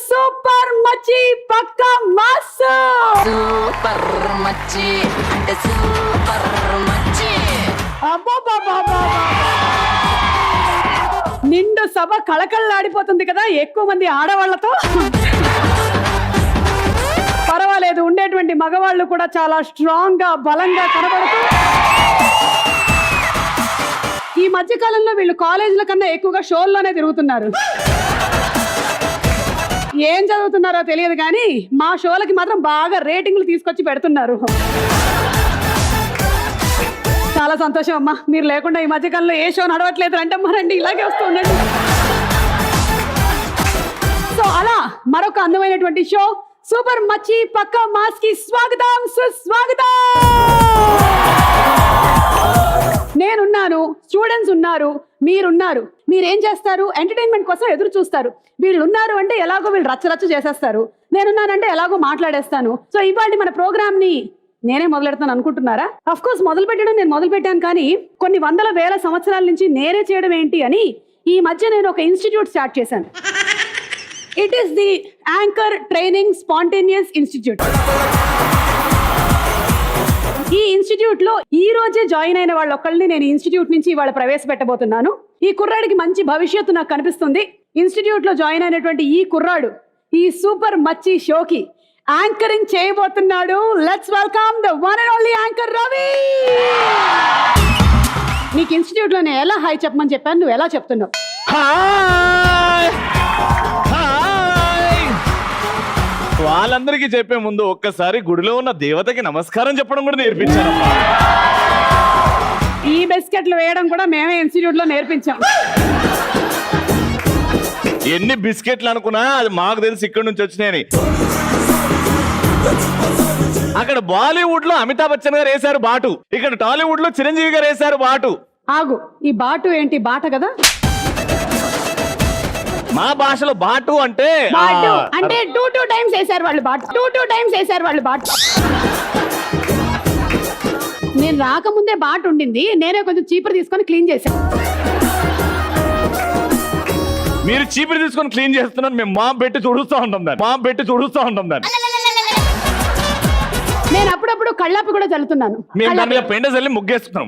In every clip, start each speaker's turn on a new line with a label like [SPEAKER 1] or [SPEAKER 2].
[SPEAKER 1] Super మచ్చి పక్క mass.
[SPEAKER 2] Super మచ్చి అంటే సూపర్ మచ్చి.
[SPEAKER 1] నిండు సభ కళకళలాడిపోతుంది కదా ఎక్కువ మంది ఆడవాళ్లతో. పర్వాలేదు, ఉండేటువంటి మగవాళ్ళు కూడా చాలా స్ట్రాంగ్ గా బలంగా కనబడుతూ. ఈ మధ్య కాలంలో వీళ్ళు కాలేజీల కన్నా ఎక్కువగా షోల్లోనే తిరుగుతున్నారు. ఏం చదువుతున్నారో తెలియదు కానీ మా షోలకి మాత్రం బాగా రేటింగ్లు తీసుకొచ్చి పెడుతున్నారు. చాలా సంతోషం అమ్మా, మీరు లేకుండా ఈ మధ్యకాలంలో ఏ షో నడవట్లేదు అంటే రండి ఇలాగే వస్తూ ఉండండి. సో అలా మరొక అందమైనటువంటి షో సూపర్ మచ్చి పక్క మాస్ కి స్వాగతం సుస్వాగతం. నేనున్నాను, స్టూడెంట్స్ ఉన్నారు, మీరున్నారు. మీరేం చేస్తారు? ఎంటర్టైన్మెంట్ కోసం ఎదురు చూస్తారు. వీళ్ళు ఉన్నారు అంటే ఎలాగో వీళ్ళు రచ్చరచ్చ చేసేస్తారు, నేనున్నానంటే ఎలాగో మాట్లాడేస్తాను. సో ఇవాళ మన ప్రోగ్రామ్ ని నేనే మొదలెడతాను అనుకుంటున్నారా? అఫ్ కోర్స్ మొదలు పెట్టడం నేను మొదలు పెట్టాను, కానీ కొన్ని వందల వేల సంవత్సరాల నుంచి నేనే చేయడం ఏంటి అని ఈ మధ్య నేను ఒక ఇన్స్టిట్యూట్ స్టార్ట్ చేశాను. It is the anchor training spontaneous institute. ఈ ఇన్స్టిట్యూట్ లో ఈ రోజే జాయిన్ అయిన వాళ్ళ ఒక్కళ్ళని నేను ఇన్స్టిట్యూట్ నుంచి ఇవాళ ప్రవేశపెట్టబోతున్నాను. ఈ కుర్రాడికి మంచి భవిష్యత్తు నాకు కనిపిస్తుంది. ఇన్స్టిట్యూట్ లో జాయిన్ అయినటువంటి ఈ కుర్రాడు ఈ సూపర్ మచ్చి షోకి యాంకరింగ్ చేయబోతున్నాడు. Let's welcome the one and only anchor Ravi. నీకు ఇన్స్టిట్యూట్ లో నేను ఎలా హాయ్ చెప్పమని చెప్పాను, నువ్వు ఎలా చెప్తున్నావు?
[SPEAKER 3] వాళ్ళందరికీ చెప్పే ముందు ఒక్కసారి గుడిలో ఉన్న దేవతకి నమస్కారం చెప్పడం కూడా నేర్పించారు.
[SPEAKER 1] ఈ బిస్కెట్లు వేయడం కూడా మేమే ఇన్స్టిట్యూట్ లో నేర్పించాం.
[SPEAKER 3] ఎన్ని బిస్కెట్లు అనుకున్నా అది మాకు తెలిసి ఇక్కడ నుంచి వచ్చినాయని. అక్కడ బాలీవుడ్ లో అమితాబ్ బచ్చన్ గారు వేశారు బాటు, ఇక్కడ టాలీవుడ్ లో చిరంజీవి గారు వేశారు బాటు.
[SPEAKER 1] ఆగు, ఈ బాటు ఏంటి? బాట కదా.
[SPEAKER 3] మా భాషలో బాటు అంటే
[SPEAKER 1] అంటే టూ టైమ్స్ వేశారు వాళ్ళు బాట. టూ టైమ్స్ వేశారు వాళ్ళు బాట. నేను రాకముందే బాట ఉండింది, నేనే కొంచెం చీపురు తీసుకొని క్లీన్ చేశాను.
[SPEAKER 3] మీరు చీపురు తీసుకొని క్లీన్ చేస్తున్నారు, మేము మాప్ పెట్టి తుడుస్తూ ఉంటాం దాన్ని.
[SPEAKER 1] నేను అప్పుడప్పుడు కళ్ళాపి కూడా చల్లుతున్నాను.
[SPEAKER 3] మేము దాని మీద పెండ చల్లి ముగ్గేస్తున్నాం.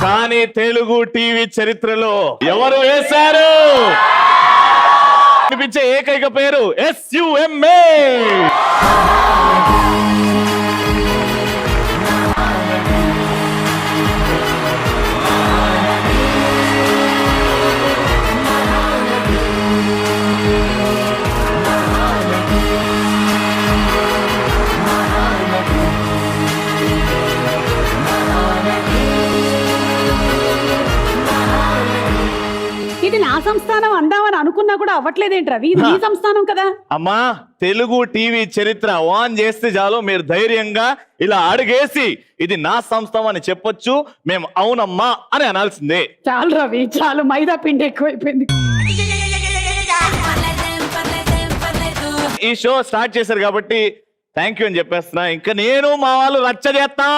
[SPEAKER 3] కానీ తెలుగు టీవీ చరిత్రలో ఎవరు వేశారు అనిపించే ఏకైక పేరు SUMA.
[SPEAKER 1] ఇది నా సంస్థానం అందామని అనుకున్నా కూడా అవ్వట్లేదేంటి రవి? ఇది నీ సంస్థానం కదా.
[SPEAKER 3] అమ్మా, తెలుగు టీవీ చరిత్ర ఆన్ చేస్తే చాలు మీరు ధైర్యంగా ఇలా అడుగేసి ఇది నా సంస్థ అని చెప్పొచ్చు. మేము అవునమ్మా అని అనాల్సిందే.
[SPEAKER 1] చాలు రవి, చాలు, మైదా పిండి ఎక్కువైపోయింది.
[SPEAKER 3] ఈ షో స్టార్ట్ చేశారు కాబట్టి థ్యాంక్ యూ అని చెప్పేస్తున్నా. ఇంకా నేను మా వాళ్ళు రచ్చ చేస్తా.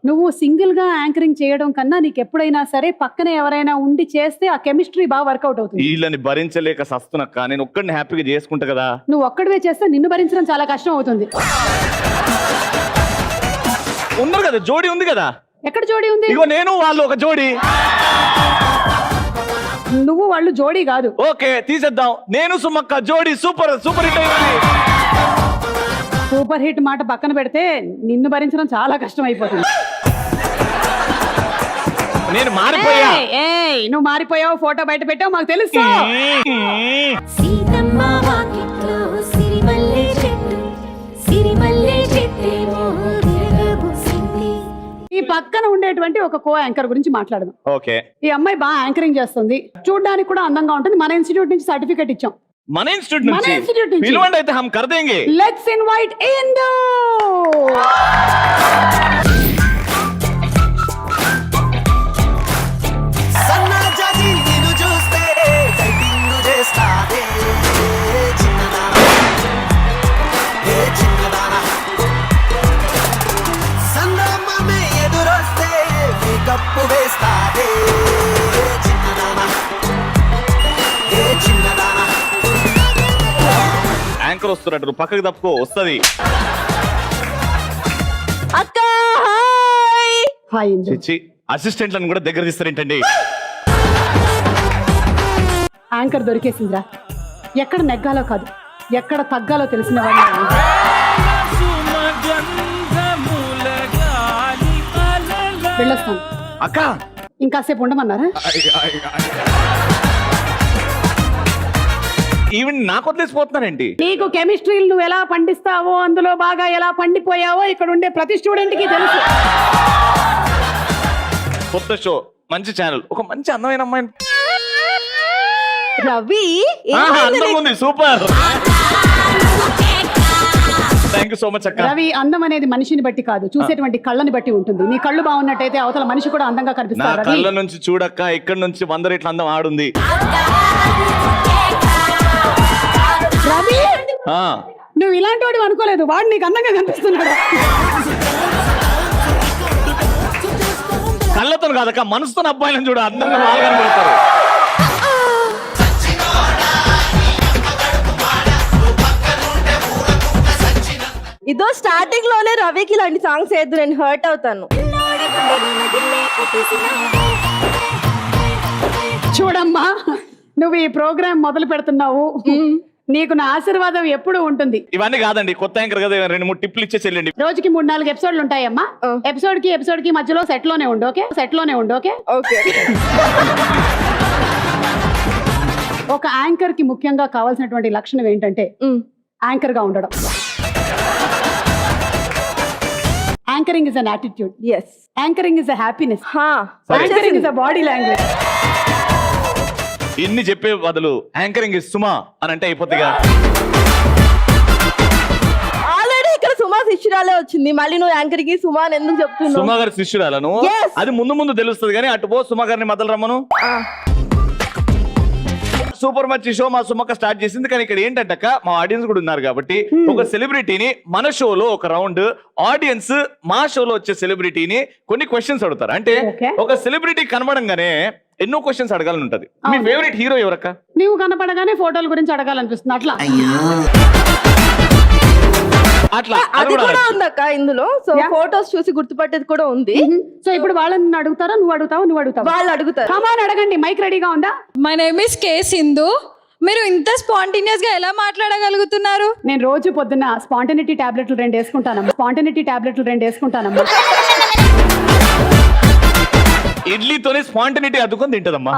[SPEAKER 1] నువ్వు సింగిల్ గా యాంకరింగ్ చేయడం కన్నా నీకు ఎప్పుడైనా సరే పక్కన ఎవరైనా ఉండి చేస్తే ఆ కెమిస్ట్రీ బాగా వర్కౌట్ అవుతుంది.
[SPEAKER 3] వీళ్ళని భరించలేక సస్తున్నా, నేను ఒక్కడిని హ్యాపీగా చేసుకుంటా కదా.
[SPEAKER 1] నువ్వు ఒక్కడివే చేస్తే నిన్ను భరించడం చాలా కష్టం అవుతుంది.
[SPEAKER 3] ఉన్నారు కదా, జోడి ఉంది కదా.
[SPEAKER 1] ఎక్కడ జోడి ఉంది?
[SPEAKER 3] ఇగో నేను వాళ్ళు ఒక జోడి.
[SPEAKER 1] నువ్వు వాళ్ళు జోడి కాదు.
[SPEAKER 3] ఓకే, తీసేద్దాం. నేను సుమక్క జోడి సూపర్ హిట్ అయింది.
[SPEAKER 1] సూపర్ హిట్ మాట పక్కన పెడితే నిన్ను భరించడం చాలా కష్టం అయిపోతుంది.
[SPEAKER 3] నేను మారిపోయా.
[SPEAKER 1] నువ్వు మారిపోయావు, ఫోటో బయట పెట్టావు, మాకు తెలుసు. ఈ పక్కన ఉండేటువంటి ఒక కో యాంకర్ గురించి మాట్లాడదాం.
[SPEAKER 3] ఓకే,
[SPEAKER 1] ఈ అమ్మాయి బాగా యాంకరింగ్ చేస్తుంది, చూడడానికి కూడా అందంగా ఉంటుంది. మన ఇన్స్టిట్యూట్ నుంచి సర్టిఫికేట్ ఇచ్చాం.
[SPEAKER 3] మన ఇన్స్టిట్యూట్ నుంచి పిలవండి, అయితే హమ్ కర్ దేంగే.
[SPEAKER 1] Let's invite Indu.
[SPEAKER 4] కప్పు వేస్తాదే
[SPEAKER 3] యాంకర్ వస్తున్నట్టు నువ్వు పక్కకి తప్పుకో, వస్తది.
[SPEAKER 4] అక్క హాయ్.
[SPEAKER 1] హాయ్ ఇందు.
[SPEAKER 3] చిచ్చి అసిస్టెంట్లను కూడా దగ్గర తీస్తారేంటండి?
[SPEAKER 1] యాంకర్ దొరికేసిందిరా. ఎక్కడ నెగ్గాలో కాదు, ఎక్కడ తగ్గాలో తెలిసిన వాడిని. వెళ్ళొస్తాను.
[SPEAKER 3] అక్క
[SPEAKER 1] ఇంకాసేపు ఉండమన్నారా?
[SPEAKER 3] ఈవెన్ నాకు వదిలేసిపోతున్నారేంటి?
[SPEAKER 1] నీకు కెమిస్ట్రీలు నువ్వు ఎలా పండిస్తావో, అందులో బాగా ఎలా పండిపోయావో ఇక్కడ ఉండే ప్రతి స్టూడెంట్ కి తెలుసు.
[SPEAKER 3] కొత్త షో, మంచి ఛానల్, ఒక మంచి అందమైన అమ్మాయిని.
[SPEAKER 4] రవి
[SPEAKER 3] అందం ఉంది, super. Thank you so much అక్క.
[SPEAKER 1] రవి, అందం అనేది మనిషిని బట్టి కాదు, చూసేటువంటి కళ్ళని బట్టి ఉంటుంది. నీ కళ్ళు బాగున్నట్టయితే అవతల మనిషి కూడా అందంగా
[SPEAKER 3] నా
[SPEAKER 1] కనిపిస్తారు. రవి,
[SPEAKER 3] కళ్ళ నుంచి చూడక్క, ఇక్కడ నుంచి 100 రెట్ల అందం ఆడుంది.
[SPEAKER 1] రవి,
[SPEAKER 3] ఆ,
[SPEAKER 1] నువ్వు ఇలాంటి వాడు అనుకోలేదు. వాడు నీకు అందంగా కనిపిస్తున్నాడు.
[SPEAKER 3] కళ్ళతో కాదక్క, మనసుతో అబ్బాయిలను చూడ అందంగా వాళ్ళు కనబడతారు.
[SPEAKER 4] ఇదో స్టార్టింగ్ లోనే రవికి ఇలాంటి సాంగ్స్ వేద్దు, నేను హర్ట్ అవుతాను.
[SPEAKER 1] చూడమ్మా, నువ్వు ఈ ప్రోగ్రామ్ మొదలు పెడుతున్నావు, నీకు నా ఆశీర్వాదం ఎప్పుడు ఉంటుంది.
[SPEAKER 3] ఇవన్నీ కాదండి, కొత్త యాంకర్ కదా, 2-3 టిప్లు ఇచ్చే చెల్లండి.
[SPEAKER 1] రోజుకి 3-4 ఎపిసోడ్లు ఉంటాయమ్మా. ఎపిసోడ్ కి మధ్యలో సెట్ లోనే ఉండు. ఓకే, సెట్ లోనే ఉండు. Okay
[SPEAKER 4] okay.
[SPEAKER 1] ఒక యాంకర్ కి ముఖ్యంగా కావాల్సినటువంటి లక్షణం ఏంటంటే యాంకర్ గా ఉండడం. Anchoring is an attitude.
[SPEAKER 4] Yes,
[SPEAKER 1] anchoring is a happiness.
[SPEAKER 4] హా,
[SPEAKER 1] anchoring is a body language.
[SPEAKER 3] ఇన్ని చెప్పే బదులు యాంకరింగ్ ఇస్ సుమా అని అంటే అయిపోతుందిగా.
[SPEAKER 4] ఆల్రెడీ ఇక్కడ సుమా శిష్యురాలే వచ్చింది, మళ్ళీ నువ్వు యాంకర్ కి సుమా అని ఎందుకు చెప్తున్నావు?
[SPEAKER 3] సుమా గారి శిష్యురాలను
[SPEAKER 4] Yes.
[SPEAKER 3] అది ముందు తెలుస్తుంది కానీ అటు పో సుమా గారిని మొదలు రమ్మను. సూపర్ మంచి షో మా సుమక్క స్టార్ట్ చేసింది. కానీ ఇక్కడ ఏంటంటక్క, మా ఆడియన్స్ కూడా ఉన్నారు కాబట్టి ఒక సెలబ్రిటీని మన షోలో ఒక రౌండ్, ఆడియన్స్ మా షోలో వచ్చే సెలబ్రిటీని కొన్ని క్వశ్చన్స్ అడుగుతారు. అంటే
[SPEAKER 1] Okay.
[SPEAKER 3] ఒక సెలబ్రిటీ కనబడంగానే ఎన్నో క్వశ్చన్స్ అడగాలని ఉంటది. మీ ఫేవరెట్ హీరో ఎవరక్క?
[SPEAKER 1] నువ్వు కనపడగానే ఫోటోల గురించి అడగాలనిపిస్తుంది. అట్లా
[SPEAKER 3] అట్లా
[SPEAKER 4] అది కూడా ఉందక్క ఇందులో. సో ఫోటోస్ చూసి గుర్తుపట్టేది కూడా ఉంది.
[SPEAKER 1] సో ఇప్పుడు వాళ్ళని నిన్ను అడుగుతారా, నువ్వు అడుగుతావు?
[SPEAKER 4] వాళ్ళు అడుగుతారు.
[SPEAKER 1] కమాన్, అడగండి. మైక్ రెడీగా ఉందా?
[SPEAKER 5] మై నేమ్ ఇస్ కే సింధు. మీరు ఇంత స్పాంటేనియస్ గా ఎలా మాట్లాడగలుగుతున్నారు?
[SPEAKER 1] నేను రోజు పొద్దున్న స్పాంటనిటీ టాబ్లెట్లు 2 వేసుకుంటానమ్మా.
[SPEAKER 3] ఇడ్లీతోనే స్పాంటనిటీ అద్దుకొని తింటదమ్మా.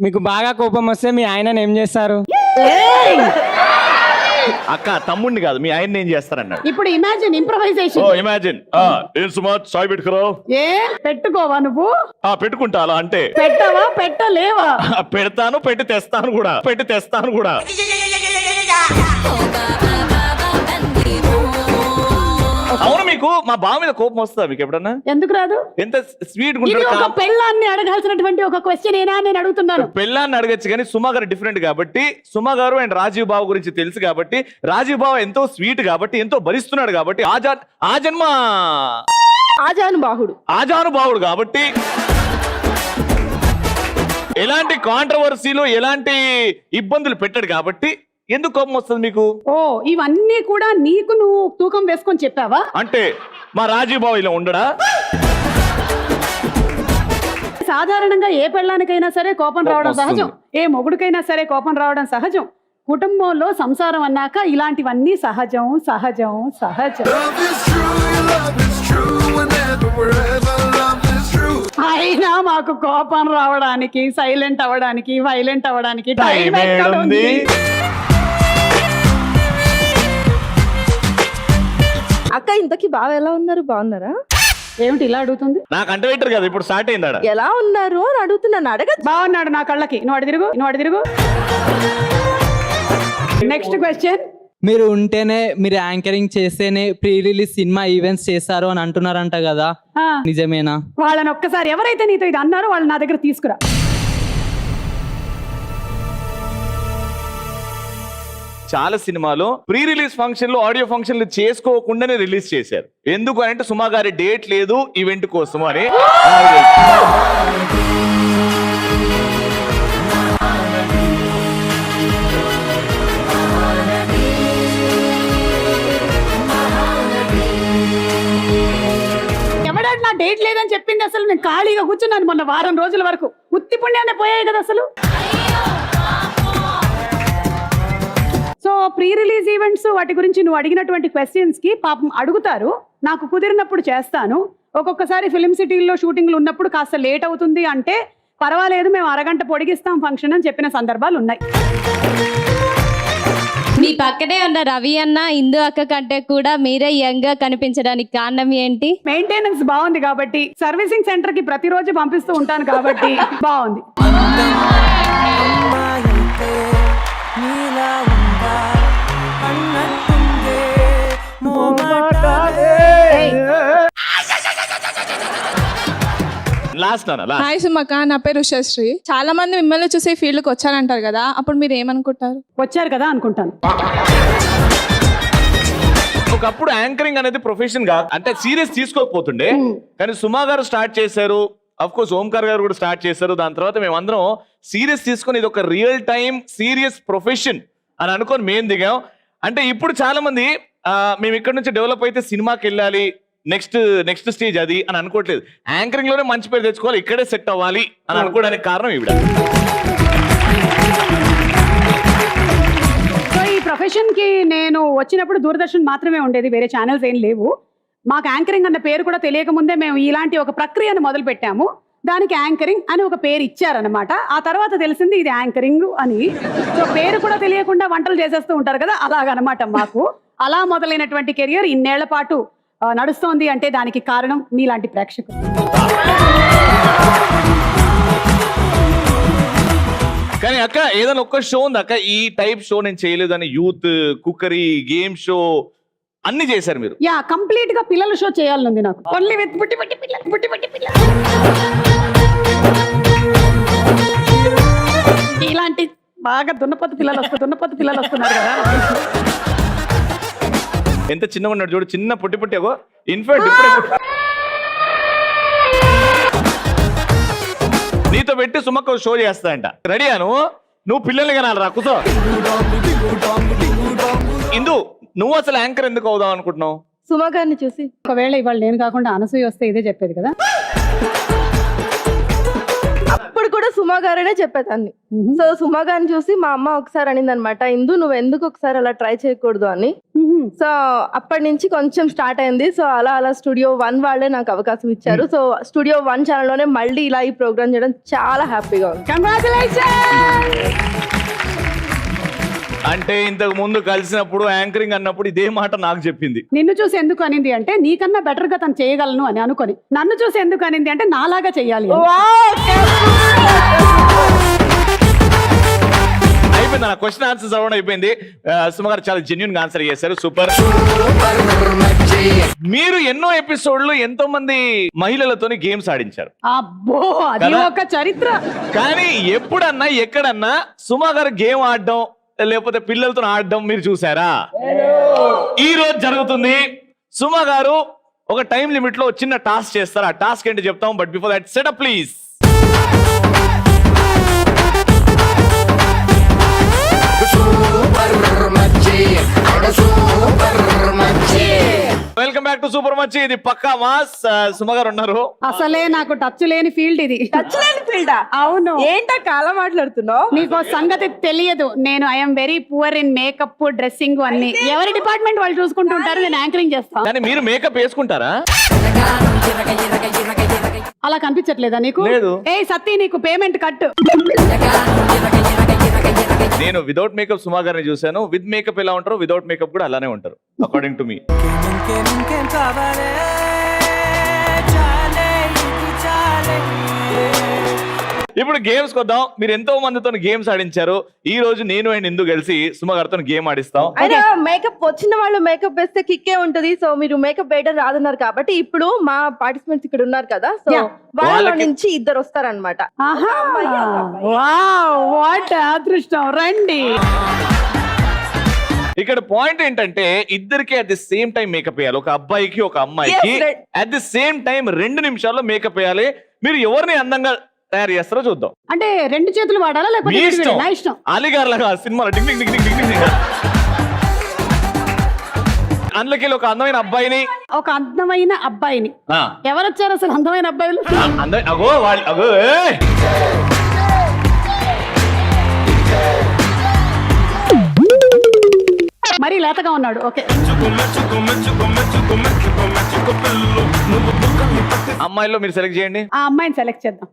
[SPEAKER 6] మీకు బాగా కోపం వస్తే మీ ఆయనని ఏం చేస్తారు?
[SPEAKER 3] అక్క, తమ్ముడిని కాదు, మీ ఆయన్ని ఏం చేస్తారన్నాడు.
[SPEAKER 1] ఇప్పుడు ఇమాజిన్, ఇంప్రవైజేషన్.
[SPEAKER 3] ఇమాజిన్. ఏం సుమా, చాయ్ పెట్టుకురా.
[SPEAKER 1] ఏ పెట్టుకోవా నువ్వు?
[SPEAKER 3] పెట్టుకుంటా. అలా అంటే
[SPEAKER 1] పెట్టవా, పెట్టలేవా?
[SPEAKER 3] పెడతాను, పెట్టి తెస్తాను కూడా. అవును, మీకు మా బావ మీద కోపం వస్తుందా మీకు ఎప్పుడన్నా?
[SPEAKER 1] ఎందుకు రాదు?
[SPEAKER 3] ఎంత స్వీట్
[SPEAKER 1] ఇది ఒక
[SPEAKER 3] ఉంటాడు.
[SPEAKER 1] పెళ్ళాన్ని అడగాల్సినటువంటి ఒక క్వశ్చన్ ఏనా నేను అడుగుతున్నాను.
[SPEAKER 3] పెళ్ళాన్ని అడగచ్చు కానీ సుమా గారు డిఫరెంట్ కాబట్టి, సుమా గారు అండ్ రాజీవ్ బాబు గురించి తెలుసు కాబట్టి, రాజీవ్ బాబు ఎంతో స్వీట్ కాబట్టి, ఎంతో భరిస్తున్నాడు కాబట్టి, ఆజానుబాహుడు కాబట్టి, ఎలాంటి కాంట్రవర్సీలు, ఎలాంటి ఇబ్బందులు పెట్టాడు కాబట్టి ఎందుకు కోపం వస్తుంది మీకు?
[SPEAKER 1] ఓ, ఇవన్నీ కూడా నీకు నువ్వు తూకం వేసుకొని చెప్పావా?
[SPEAKER 3] అంటే మా రాజీవ్ బాబు ఇలా ఉండడా?
[SPEAKER 1] సాధారణంగా ఏ పెళ్ళానికైనా సరే కోపం రావడం
[SPEAKER 3] వస్తుంది.
[SPEAKER 1] సహజం, ఏ మొగుడికైనా సరే కోపం రావడం సహజం. కుటుంబంలో సంసారం అన్నాక ఇలాంటివన్నీ సహజం.
[SPEAKER 7] Love is true whenever, wherever love is true.
[SPEAKER 1] అయినా మాకు కోపం రావడానికి, సైలెంట్ అవ్వడానికి, వైలెంట్ అవ్వడానికి టైం
[SPEAKER 3] టైం
[SPEAKER 1] ఎక్కడుంది?
[SPEAKER 4] అక్క, ఇంతకీ బావ ఎలా ఉన్నారు? బాగున్నారా?
[SPEAKER 1] ఏమిటి ఇలా అడుగుతుంది?
[SPEAKER 3] నాకు అంట పెట్టరు కదా, ఇప్పుడు స్టార్ట్ అయిందాడ.
[SPEAKER 4] ఎలా ఉన్నారు అని అడుగుతున్నాను. అడగచ్చు.
[SPEAKER 1] బాగున్నాడు నా కళ్ళకి. నువ్వు అడి తిరుగు. Next question.
[SPEAKER 6] మీరు ఉంటేనే, మీరు యాంకరింగ్ చేస్తేనే ప్రీ రిలీజ్ సినిమా ఈవెంట్స్ చేస్తారు అని అంటున్నారంట కదా, నిజమేనా?
[SPEAKER 1] వాళ్ళని ఒక్కసారి ఎవరైతే నీతో ఇది అన్నారో వాళ్ళు నా దగ్గర తీసుకురా.
[SPEAKER 3] చాలా సినిమాలో ప్రీ రిలీజ్ ఫంక్షన్లు, ఆడియో ఫంక్షన్లు చేసుకోకుండానే రిలీజ్ చేశారు. ఎందుకు అంటే సుమా గారి డేట్ లేదు ఈవెంట్ కోసం అని.
[SPEAKER 1] కూర్చున్నాను మొన్న వారం రోజుల వరకు. ఉత్తి పుణ్యాన్ని పోయాయి కదా అసలు. సో ప్రీ రిలీజ్ ఈవెంట్స్ వాటి గురించి నువ్వు అడిగినటువంటి క్వశ్చన్స్ కి పాపం అడుగుతారు, నాకు కుదిరినప్పుడు చేస్తాను. ఒక్కొక్కసారి ఫిలిం సిటీల్లో షూటింగ్లు ఉన్నప్పుడు కాస్త లేట్ అవుతుంది అంటే పర్వాలేదు, మేము అరగంట పొడిగిస్తాం ఫంక్షన్ అని చెప్పిన సందర్భాలు ఉన్నాయి.
[SPEAKER 8] మీ పక్కనే ఉన్న రవి అన్న ఇందు అక్క కంటే కూడా మీరే యంగ్ గా కనిపించడానికి కారణం ఏంటి?
[SPEAKER 1] మెయింటెనెన్స్ బాగుంది కాబట్టి, సర్వీసింగ్ సెంటర్ కి ప్రతిరోజు పంపిస్తూ ఉంటాను కాబట్టి బాగుంది.
[SPEAKER 3] లాస్ట్
[SPEAKER 9] హాయ్ సుమక్క, నా పేరు ఉషశ్రీ. చాలా మంది మిమ్మల్ని చూసి ఫీల్డ్ కి వచ్చారంటారు కదా, అప్పుడు మీరు ఏమనుకుంటారు?
[SPEAKER 1] వచ్చారు కదా అనుకుంటాను.
[SPEAKER 3] ఒకప్పుడు యాంకరింగ్ అనేది ప్రొఫెషన్ గా అంటే సీరియస్ తీసుకోకపోతుండే, కానీ సుమా గారు స్టార్ట్ చేశారు, అఫ్ కోర్స్ ఓంకార్ గారు కూడా స్టార్ట్ చేశారు. దాని తర్వాత మేమందరం సీరియస్ తీసుకొని ఇది ఒక రియల్ టైం సీరియస్ ప్రొఫెషన్ అని అనుకొని మేము దిగాం. అంటే ఇప్పుడు చాలా మంది మేము ఇక్కడ నుంచి డెవలప్ అయితే సినిమాకి వెళ్ళాలి, నెక్స్ట్ స్టేజ్ అది అని అనుకోవట్లేదు. యాంకరింగ్ లోనే మంచి పేరు తెచ్చుకోవాలి, ఇక్కడే సెట్ అవ్వాలి అని అనుకోవడానికి కారణం ఈవిడ.
[SPEAKER 1] సో ఈ ప్రొఫెషన్ కి నేను వచ్చినప్పుడు దూరదర్శన్ మాత్రమే ఉండేది, వేరే ఛానల్స్ ఏం లేవు. మాకు యాంకరింగ్ అన్న పేరు కూడా తెలియక ముందే మేము ఇలాంటి ఒక ప్రక్రియను మొదలు పెట్టాము. దానికి యాంకరింగ్ అని ఒక పేరు ఇచ్చారనమాట. ఆ తర్వాత తెలిసింది ఇది యాంకరింగ్ అని. సో పేరు కూడా తెలియకుండా వంటలు చేసేస్తూ ఉంటారు కదా, అలాగనమాట మాకు. అలా మొదలైనటువంటి కెరియర్ ఇన్నేళ్ల పాటు నడుస్తోంది అంటే దానికి కారణం మీలాంటి ప్రేక్షకులు.
[SPEAKER 3] కానీ అక్క ఏదైనా ఒక్క షో ఉంది అక్క, ఈ టైప్ షో నేను చేయలేదు అని, యూత్ కుక్కరీ గేమ్ షో అన్ని చేశారు మీరు.
[SPEAKER 1] యా, కంప్లీట్ గా పిల్లల షో చేయాలనుంది నాకు. ఓన్లీ విత్ పుట్టి పిల్లలు. ఇలాంటి బాగా దున్నపోతు పిల్లలు వస్తున్నారు కదా.
[SPEAKER 3] ఎంత చిన్నగా ఉన్నాడు చూడు, చిన్న పుట్టి ఇన్ఫాక్ట్ ఇప్పుడే నీతో పెట్టి సుమక్క షో చేస్తాయంట. రెడీయా నువ్వు పిల్లల్ని కనాలి రా, కూర్చో. ఇందు, నువ్వు అసలు యాంకర్ ఎందుకు అవుదాం అనుకుంటున్నావు?
[SPEAKER 4] సుమ గారిని చూసి.
[SPEAKER 1] ఒకవేళ ఇవాళ నేను కాకుండా అనసూయ వస్తే ఇదే చెప్పేది కదా.
[SPEAKER 4] అప్పుడు కూడా సుమ గారనే చెప్పేదాన్ని. సో సుమ గారిని చూసి మా అమ్మ ఒకసారి అనింది అనమాట, ఇందు నువ్వు ఎందుకు ఒకసారి అలా ట్రై చేయకూడదు అని. సో అప్పటి నుంచి కొంచెం స్టార్ట్ అయింది. సో అలా స్టూడియో 1 వాళ్ళే నాకు అవకాశం ఇచ్చారు. సో స్టూడియో 1 ఛానల్లోనే మళ్ళీ ఇలా ఈ ప్రోగ్రామ్ చేయడం చాలా హ్యాపీగా ఉంది.
[SPEAKER 1] కంగ్రాచులేషన్స్.
[SPEAKER 3] అంటే ఇంతకు ముందు కలిసినప్పుడు యాంకరింగ్ అన్నప్పుడు ఇదే మాట నాకు చెప్పింది.
[SPEAKER 1] నిన్ను చూసి ఎందుకు అనింది అంటే నీకన్నా బెటర్ గా తను చేయగలను అని అనుకొని. నన్ను చూసి ఎందుకు అనింది అంటే నాలాగా చెయ్యాలి అని.
[SPEAKER 3] అయిపోయింది, నా క్వశ్చన్ ఆన్సర్స్ అవ్వడం అయిపోయింది. సుమ గారు చాలా జెన్యూన్ గా ఆన్సర్ చేశారు, సూపర్. మీరు ఎన్నో ఎపిసోడ్లు ఎంతో మంది మహిళలతోని గేమ్స్ ఆడించారు.
[SPEAKER 1] అబ్బో, అది ఒక చరిత్ర.
[SPEAKER 3] కానీ ఎప్పుడన్నా ఎక్కడన్నా సుమ గారు గేమ్ ఆడడం లేకపోతే పిల్లలతో ఆడడం మీరు చూసారా? ఈ రోజు జరుగుతుంది. సుమ గారు ఒక టైం లిమిట్ లో చిన్న టాస్క్ చేస్తారు. ఆ టాస్క్ ఏంటి చెప్తాం, but before that setup please. Welcome back to super Machi. ఇది పక్కా మాస్. సుమ గారు ఉన్నారు.
[SPEAKER 1] అసలే నాకు టచ్ లేని ఫీల్డ్ ఇది.
[SPEAKER 4] టచ్ లేని ఫీల్డా?
[SPEAKER 1] అవును.
[SPEAKER 4] ఏంటా కాలం మాట్లాడుతున్నావు?
[SPEAKER 1] నీకు సంగతి తెలియదు. నేను I'm very poor in makeup, dressing అన్ని. ఎవరి డిపార్ట్మెంట్ వాళ్ళు చూసుకుంటుంటారు, నేను యాంకరింగ్ చేస్తాను.
[SPEAKER 3] కానీ మీరు మేకప్ వేసుకుంటారా?
[SPEAKER 1] అలా కనిపించట్లేదా నీకు?
[SPEAKER 3] లేదు.
[SPEAKER 1] ఏ సత్తి, నీకు పేమెంట్ కట్.
[SPEAKER 3] నేను వితౌట్ మేకప్ సుమా గారిని చూశాను. విత్ మేకప్ ఎలా ఉంటారో వితౌట్ మేకప్ కూడా అలానే ఉంటారు, అకార్డింగ్ టు మీ. ఇప్పుడు గేమ్స్ కొద్దాం. మీరు ఎంతో మందితో గేమ్స్ ఆడించారు. ఈ రోజు నేను అండ్ ఇందు కలిసి సుమ గారితో గేమ్ ఆడిస్తాం.
[SPEAKER 4] అయినా మేకప్ వచ్చిన వాళ్ళు మేకప్ వేస్తే కిక్కే ఉంటది. సో మీరు మేకప్ వేయడం రాదన్నారు కాబట్టి ఇప్పుడు మా పార్టిసిపెంట్స్ ఇక్కడ ఉన్నారు కదా, సో వాళ్ళ నుంచి ఇద్దరు వస్తారనమాట.
[SPEAKER 1] వాట్ అదృష్టం. రండి.
[SPEAKER 3] ఇక్కడ పాయింట్ ఏంటంటే ఇద్దరికి at the same time makeup వేయాలి. ఒక అబ్బాయికి ఒక అమ్మాయికి అట్ ది సేమ్ టైం 2 నిమిషాల్లో మేకప్ వేయాలి. మీరు ఎవరిని అందంగా తయారు చేస్తారో చూద్దాం.
[SPEAKER 1] అంటే 2 చేతులు వాడాలా లేకపోతే నా ఇష్టం?
[SPEAKER 3] అలీగార్ లాగా సినిమాలో డింగ్ డింగ్ డింగ్ డింగ్ డింగ్ డింగ్. అందులోకి ఒక అందమైన అబ్బాయిని
[SPEAKER 1] ఒక అందమైన అబ్బాయిని.
[SPEAKER 3] ఆ,
[SPEAKER 1] ఎవరు వచ్చారు అసలు అందమైన అబ్బాయిలు?
[SPEAKER 3] అగో వాళ్ళు అగో ఏయ్!
[SPEAKER 1] మరీ లేతగా ఉన్నాడు. ఓకే,
[SPEAKER 3] అమ్మాయిల్లో మీరు సెలెక్ట్ చేయండి.
[SPEAKER 1] ఆ అమ్మాయిని సెలెక్ట్ చేద్దాం.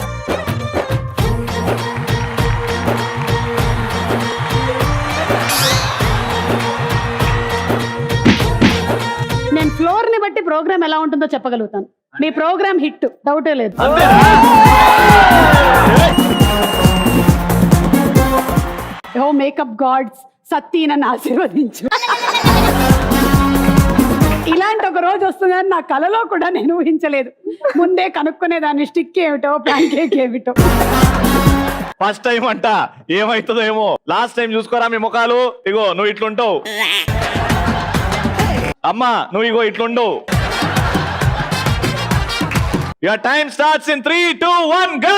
[SPEAKER 1] నేను ఫ్లోర్ ని బట్టి ప్రోగ్రామ్ ఎలా ఉంటుందో చెప్పగలుగుతాను. మీ ప్రోగ్రామ్ హిట్, డౌటే లేదు. ఓ మేకప్ గాడ్స్, సత్తి నన్ను ఆశీర్వదించు. ఇలాంటి ఒక రోజు వస్తుందని నా కలలో కూడా నేను ఊహించలేదు. ముందే కనుక్కునేదాన్ని స్టిక్ ఏమిటో ప్యాన్ కేక్ ఏమిటో.
[SPEAKER 3] ఫస్ట్ టైం అంట, ఏమైతుందో ఏమో. లాస్ట్ టైం చూసుకోరా మీ ముఖాలు. ఇగో నువ్వు ఇట్లుంటావు అమ్మా, నువ్వు ఇగో ఇట్లుండవు. Your time starts in 3, 2, 1 go.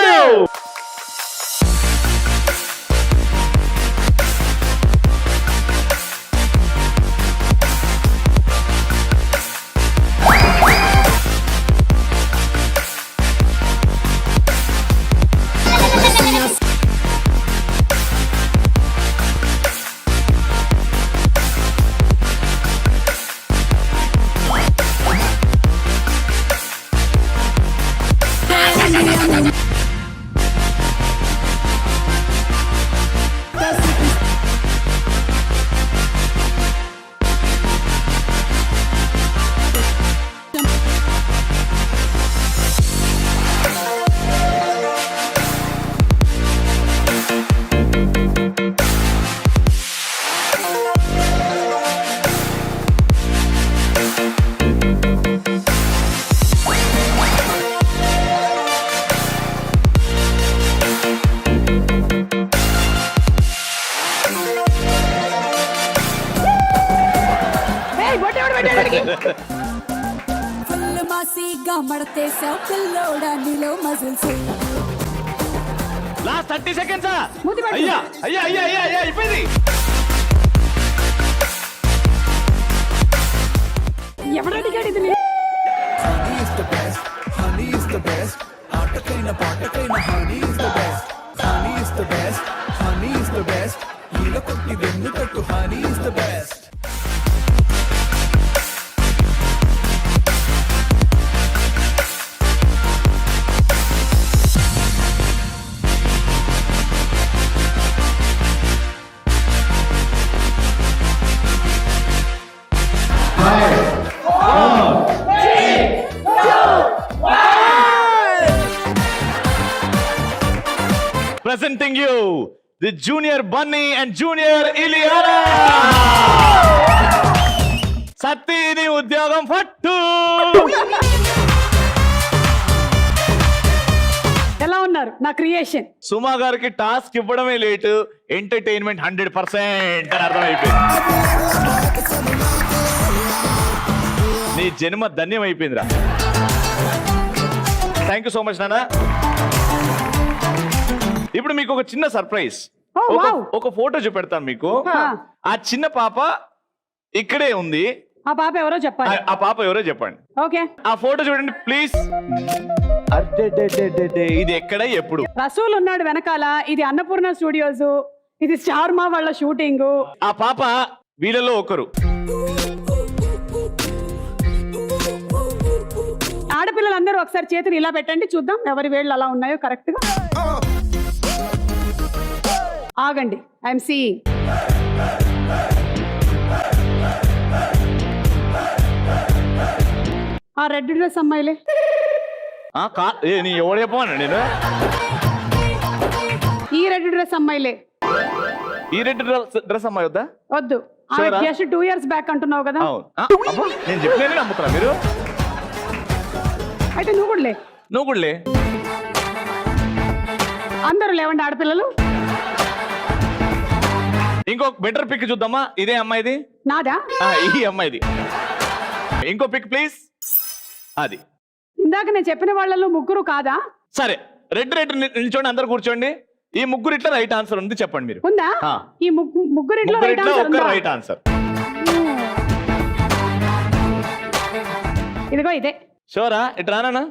[SPEAKER 1] ఏయ్, బొట్టు ఎవడు పెట్టాడు వీడికి?
[SPEAKER 3] Last 30 seconds.
[SPEAKER 1] మూతి పెట్టు.
[SPEAKER 3] అయ్యా అయ్యా అయ్యా అయ్యా అయ్యా అయిపోయింది.
[SPEAKER 1] ఎవడు అడిగాడు ఇది?
[SPEAKER 7] Honey is the best. Honey is the best. Aatakaina paatakaina honey is the best. Honey is the best. Honey is the best. Eela kotti vennu kattu honey is the best.
[SPEAKER 3] Presenting you the Junior Bunny and Junior Ileana. సత్తిని ఉద్యోగం పట్టు.
[SPEAKER 1] ఎలా ఉన్నారు నా creation?
[SPEAKER 3] సుమా గారికి task ఇవ్వడమే late, entertainment 100% అని అర్థమైపోయింది. నీ జన్మ ధన్యం అయిపోయిందిరా. థ్యాంక్ యూ సో మచ్ నాన్న. ఇప్పుడు మీకు ఒక చిన్న సర్ప్రైజ్.
[SPEAKER 1] Oh, wow.
[SPEAKER 3] ఒక ఫోటో చూపెడతాను మీకు. ఆ చిన్న పాప ఇక్కడే ఉంది.
[SPEAKER 1] ఆ పాప ఎవరో చెప్పాలి.
[SPEAKER 3] ఆ పాప ఎవరో చెప్పండి.
[SPEAKER 1] ఓకే,
[SPEAKER 3] ఆ ఫోటో చూడండి ప్లీజ్. ఇది ఎక్కడ ఎప్పుడు?
[SPEAKER 1] రసూల్ ఉన్నాడు వెనకాల. ఇది అన్నపూర్ణ స్టూడియోస్, ఇది స్టార్ మా వాళ్ళ షూటింగ్.
[SPEAKER 3] ఆ పాప వీళ్ళలో ఒకరు.
[SPEAKER 1] ఆడపిల్లలందరూ ఒకసారి చేతులు ఇలా పెట్టండి, చూద్దాం ఎవరి వేళ్ళు అలా ఉన్నాయో కరెక్ట్ గా. ఆగండి, ఐఎమ్ సీయింగ్. ఆ రెడ్ డ్రెస్ అమ్మాయిలే.
[SPEAKER 3] నీ ఎవడు చెప్పమన్నా నేను?
[SPEAKER 1] ఈ రెడ్ డ్రెస్ అమ్మాయిలే.
[SPEAKER 3] ఈ రెడ్ డ్రెస్ అమ్మాయి వద్దా?
[SPEAKER 1] వద్దు,
[SPEAKER 3] Sure-ఆ?
[SPEAKER 1] జస్ట్ 2 years బ్యాక్ అంటున్నావు కదా.
[SPEAKER 3] అవును. అబ్బా, నేను చెప్పినే నమ్ముతున్నా మీరు.
[SPEAKER 1] అయితే నువ్వు కూడా లే.
[SPEAKER 3] నువ్వు కూడా లే.
[SPEAKER 1] అందరూ లేవండి ఆడపిల్లలు.
[SPEAKER 3] ఇంకో బెటర్ పిక్ చూద్దామా? ఇదే అమ్మాయిది.
[SPEAKER 1] నాదా?
[SPEAKER 3] ఈ అమ్మాయిది. ఇంకో పిక్ ప్లీజ్. అది
[SPEAKER 1] ఇందాక నేను చెప్పిన వాళ్ళలో ముగ్గురు కాదా?
[SPEAKER 3] సరే, రెడ్ నిల్చోండి, అందరు కూర్చోండి. ఈ ముగ్గురు ఇట్లా రైట్ ఆన్సర్ ఉంది, చెప్పండి మీరు.
[SPEAKER 1] ఉందా?
[SPEAKER 3] ఆ.
[SPEAKER 1] ఈ ముగ్గురిట్లో రైట్
[SPEAKER 3] ముగ్గురిట్లో
[SPEAKER 1] ఆన్సర్
[SPEAKER 3] ఒక
[SPEAKER 1] ఉందా?
[SPEAKER 3] Right answer.
[SPEAKER 1] ఇదిగో ఇదే.
[SPEAKER 3] షోరా ఇటు రానా?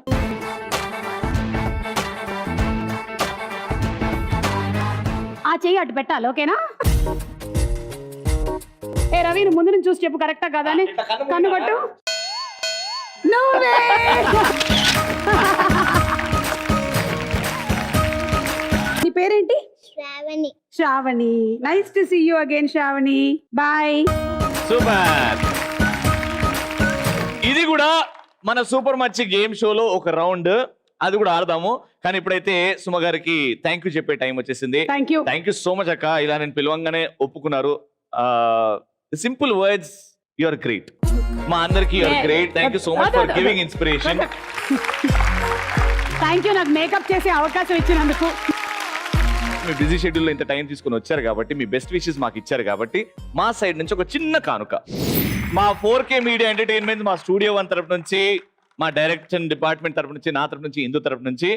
[SPEAKER 1] ఆ చెయ్యి అటు పెట్టాలి, ఓకేనా? ఏ రవి, నువ్వు ముందు నుంచి చూసి చెప్పు కరెక్టా కదా అని. కన్ను కొట్టు. నువ్వే. నీ పేరేంటి?
[SPEAKER 10] Shravani.
[SPEAKER 1] Shravani. Nice to see you again Shravani. Bye.
[SPEAKER 3] Super. ఇది కూడా మన సూపర్ మచ్చి గేమ్ షోలో ఒక రౌండ్, అది కూడా ఆడదాము. కానీ ఇప్పుడైతే సుమ గారికి థ్యాంక్ యూ చెప్పే టైం వచ్చేసింది.
[SPEAKER 1] Thank you.
[SPEAKER 3] Thank you so much అక్క, ఇలా నేను పిలవంగానే ఒప్పుకున్నారు. Simple words, you are great. మా అందరికి you are great. Thank you so much for giving inspiration.
[SPEAKER 1] Thank you నాకు మేకప్ చేసే అవకాశం ఇచ్చినందుకు.
[SPEAKER 3] మీ బిజీ షెడ్యూల్లో ఇంత టైం తీసుకుని వచ్చారు కాబట్టి, మీ బెస్ట్ విషెస్ మాకు ఇచ్చారు కాబట్టి, మా సైడ్ నుంచి ఒక చిన్న కానుక. మా 4K మీడియా ఎంటర్టైన్మెంట్, మా స్టూడియో 1 తరపు నుంచి, మా డైరెక్షన్ డిపార్ట్మెంట్ తరపు నుంచి, నా తరపు నుంచి, ఇందు తరపు నుంచి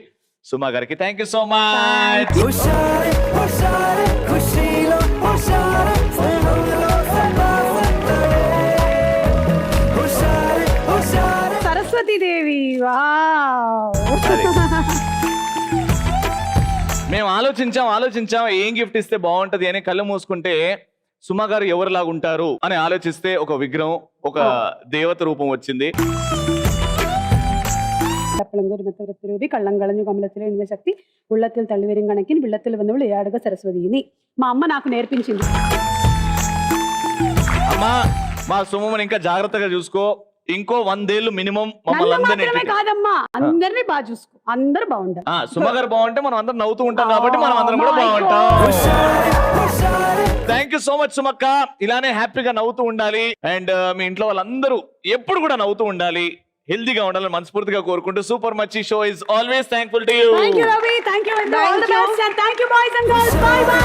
[SPEAKER 3] సుమా గారికి thank you so much.
[SPEAKER 1] Saraswatidevi. Wow.
[SPEAKER 3] మేము ఆలోచించాం ఏం గిఫ్ట్ ఇస్తే బాగుంటది అని. కళ్ళు మూసుకుంటే సుమా గారు ఎవరిలాగా ఉంటారు అని ఆలోచిస్తే ఒక విగ్రహం, ఒక దేవత రూపం వచ్చింది.
[SPEAKER 1] കപ്പളങ്കൂരി കള്ളങ്കളഞ്ഞു കമലത്തിലെ എണ്ണ శక్తి ఉళ్ళത്തിൽ తల్లివెరింగణకి బిళ్ళത്തിൽ వన్నవులు ఏడుగా సరస్వతిని మా అమ్మ నాకు నేర్పించింది.
[SPEAKER 3] అమ్మా, మా సుమని ఇంకా జాగ్రత్తగా చూసుకో. ఇంకో 100 ఏళ్ళు మినిమం మమ్మల్ని అందరినీ.
[SPEAKER 1] కాదమ్మా, అందరినీ బాగా చూసుకో, అందరూ బాగుంటారు.
[SPEAKER 3] సుమ గారు బాగుంటే మనం అందరం నవ్వుతూ ఉంటాం కాబట్టి మనం అందరం కూడా బాగుంటాం. థ్యాంక్ యూ సో మచ్ సుమక్క. ఇలానే హ్యాపీగా నవ్వుతూ ఉండాలి. అండ్ మీ ఇంట్లో వాళ్ళందరూ ఎప్పుడు కూడా నవ్వుతూ ఉండాలి, హెల్దీగా ఉండాలని మనస్ఫూర్తిగా కోరుకుంటూ super Machi show is always thankful to you.
[SPEAKER 1] Thank you Ravi, thank you and all the best and thank you boys and girls. Bye bye.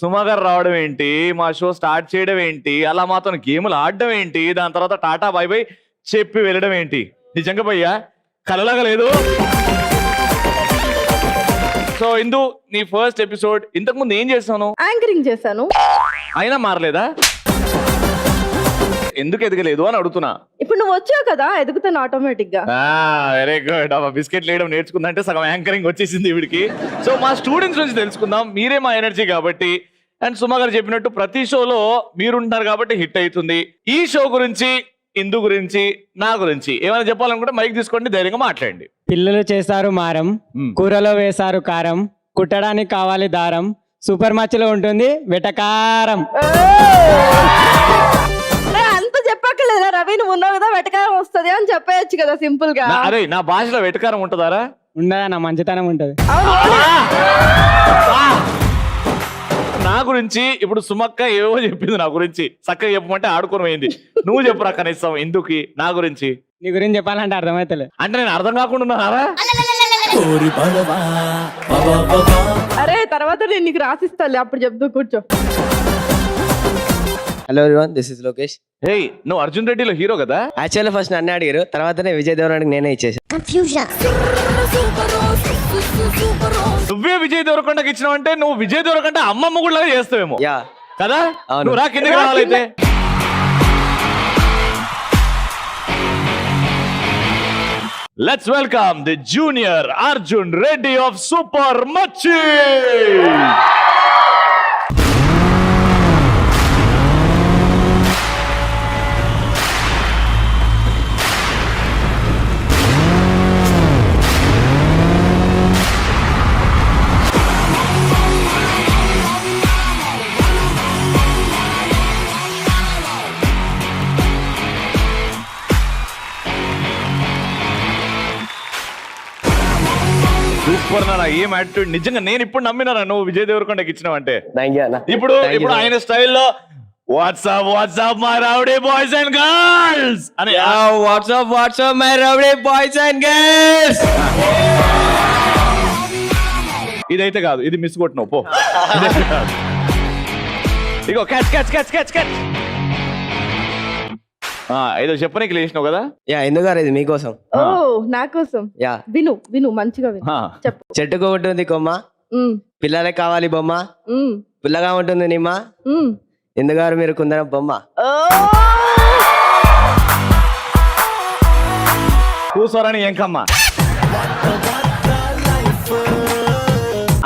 [SPEAKER 3] Suma garu రావడం ఏంటి, మా షో స్టార్ట్ చేయడం ఏంటి, అలా మాతో గేములు ఆడడం ఏంటి, దాని తర్వాత టాటా బై బై చెప్పి వెళ్ళడం ఏంటి, నిజంగా భయ్యా కలలాగా లేదు. సో ఇందు, నీ ఫస్ట్ ఎపిసోడ్, ఇంతకు ముందు ఏం చేశాను?
[SPEAKER 4] యాంకరింగ్ చేశాను.
[SPEAKER 3] అయినా మారలేదా? ఎందుకు ఎదగలేదు అని అడుగుతున్నా.
[SPEAKER 4] ఇప్పుడు నువ్వు వచ్చావు కదా, ఎదుగుతాను ఆటోమేటిక్ గా.
[SPEAKER 3] Very good. బిస్కెట్ లేయడం నేర్చుకుందంటే సగం యాంకరింగ్ వచ్చేసింది వీడికి. సో మా స్టూడెంట్స్ నుంచి తెలుసుకుందాం. మీరే మా ఎనర్జీ కాబట్టి, అండ్ సుమా గారు చెప్పినట్టు ప్రతి షోలో మీరుంటారు కాబట్టి హిట్ అవుతుంది. ఈ షో గురించి, ఇందు గురించి, నా గురించి ఏమైనా చెప్పాలనుకుంటే మైక్ తీసుకోండి, ధైర్యంగా మాట్లాడండి.
[SPEAKER 6] పిల్లలు చేశారు మారం, కూరలో వేశారు కారం, కుట్టడానికి కావాలి దారం, సూపర్ మచ్లో ఉంటుంది వెటకారం.
[SPEAKER 4] అంత చెప్పక్కర్లేదా రవి, నువ్వు ఉన్నావు కదా, వెటకారం వస్తుంది అని చెప్పేయచ్చు కదా సింపుల్ గా.
[SPEAKER 3] అరే నా భాషలో వెటకారం ఉంటుందారా?
[SPEAKER 6] ఉండదన్న, మంచితనం ఉంటది.
[SPEAKER 3] నా గురించి ఇప్పుడు సుమక్క ఏవో చెప్పింది, నా గురించి చక్కగా చెప్పమంటే ఆడుకొని పోయింది. నువ్వు చెప్పురా కనీసం ఎందుకు నా గురించి.
[SPEAKER 6] నీ గురించి చెప్పాలంటే అర్థమైతలే.
[SPEAKER 3] అంటే నేను అర్థం కాకుండా ఉన్నారా?
[SPEAKER 4] అరే తర్వాత నేను నీకు రాసిస్తాలే, అప్పుడు చెప్తూ కూర్చో.
[SPEAKER 11] Hello everyone, this is Lokesh.
[SPEAKER 3] Hey, నువ్వు అర్జున్ రెడ్డిలో హీరో కదా?
[SPEAKER 11] యాక్చువల్లీ ఫస్ట్ నన్ను అడిగారు, తర్వాతనే విజయ్ దేవరానికి నేనే ఇచ్చేసాను.
[SPEAKER 3] నువ్వే విజయ్ దేవరకొండకి ఇచ్చినావు అంటే నువ్వు విజయ్ దేవరకొండ అమ్మమ్మ కూడా చేస్తావేమో
[SPEAKER 11] యా
[SPEAKER 3] కదా?
[SPEAKER 11] అవును.
[SPEAKER 3] నువ్వు రా కిందకి రావాలైతే. Let's welcome the junior Arjun Reddy of Super Machi. Super నా ఏం యాటిట్యూడ్. నిజంగా నేను ఇప్పుడు నమ్మినా నువ్వు విజయ్ దేవరకొండకి ఇచ్చినావంటే.
[SPEAKER 11] థ్యాంక్ యూ అన్న.
[SPEAKER 3] ఇప్పుడు ఆయన స్టైల్లో what's up my rowdy boys and girls అని
[SPEAKER 11] what's up my rowdy boys and girls.
[SPEAKER 3] ఇదైతే కాదు, ఇది మిస్ కొట్టినావు పో. ఇగో catch catch catch catch catch. ఏదో చెప్పనీకి లేచినావు కదా?
[SPEAKER 11] యా ఎందుగారు, ఇది మీకోసం.
[SPEAKER 4] ఓ నా కోసం.
[SPEAKER 11] యా
[SPEAKER 4] విను విను మంచిగా విను. చెప్పు.
[SPEAKER 11] చెట్టుకు ఉంటుంది కొమ్మ, పిల్లలకి కావాలి బొమ్మ, పుల్లగా ఉంటుంది నిమ్మ, ఎందుగారు మీరు కుందరం బొమ్మ.
[SPEAKER 3] కూసోరని ఎంకమ్మ.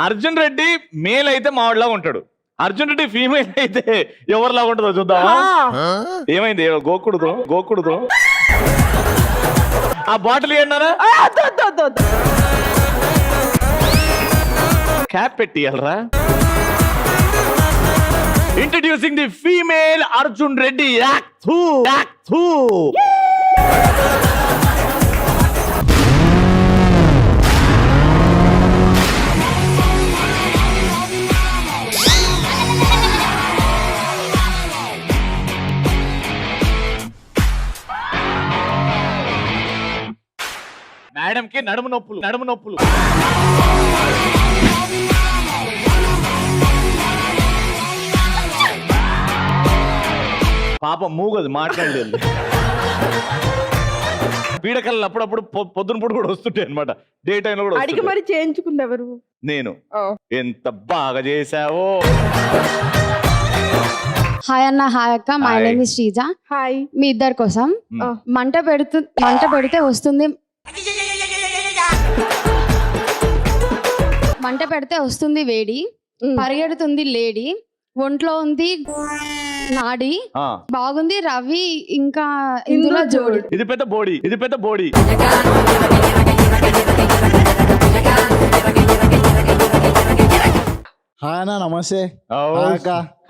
[SPEAKER 3] అర్జున్ రెడ్డి మేల్ అయితే మావాడిలాగా ఉంటాడు, అర్జున్ రెడ్డి ఫీమేల్ అయితే ఎవరిలాగా ఉంటుందో చూద్దామా? ఏమైంది? గోకుడుతో ఆ బాటిల్ ఏంటన్నారా? క్యాప్ పెట్టియాలరా. Introducing the female Arjun Reddy. Madam కి నడుము నొప్పులు. పాప మూగదు, మాట్లాడలేదు. పీడకల్లు అప్పుడప్పుడు పొద్దున పూట కూడా వస్తుంటాయి అనమాట, డే టైం లో కూడా
[SPEAKER 4] అడిగి మరి చేయించుకుంది ఎవరు?
[SPEAKER 3] నేను. ఎంత బాగా చేసావో.
[SPEAKER 8] హాయ్ అన్న, హాయ్ అక్క, my
[SPEAKER 3] Hi.
[SPEAKER 8] Name is Sreeja.
[SPEAKER 4] Hi.
[SPEAKER 8] మీ ఇద్దరి కోసం మంట పెడితే వస్తుంది వేడి, పరిగెడుతుంది లేడీ, ఒంట్లో ఉంది నాడి, బాగుంది రవి, ఇంకా ఇందులో జోడి.
[SPEAKER 3] ఇది పెద్ద బోడీ.
[SPEAKER 7] హాయ్ అన్న, నమస్తే.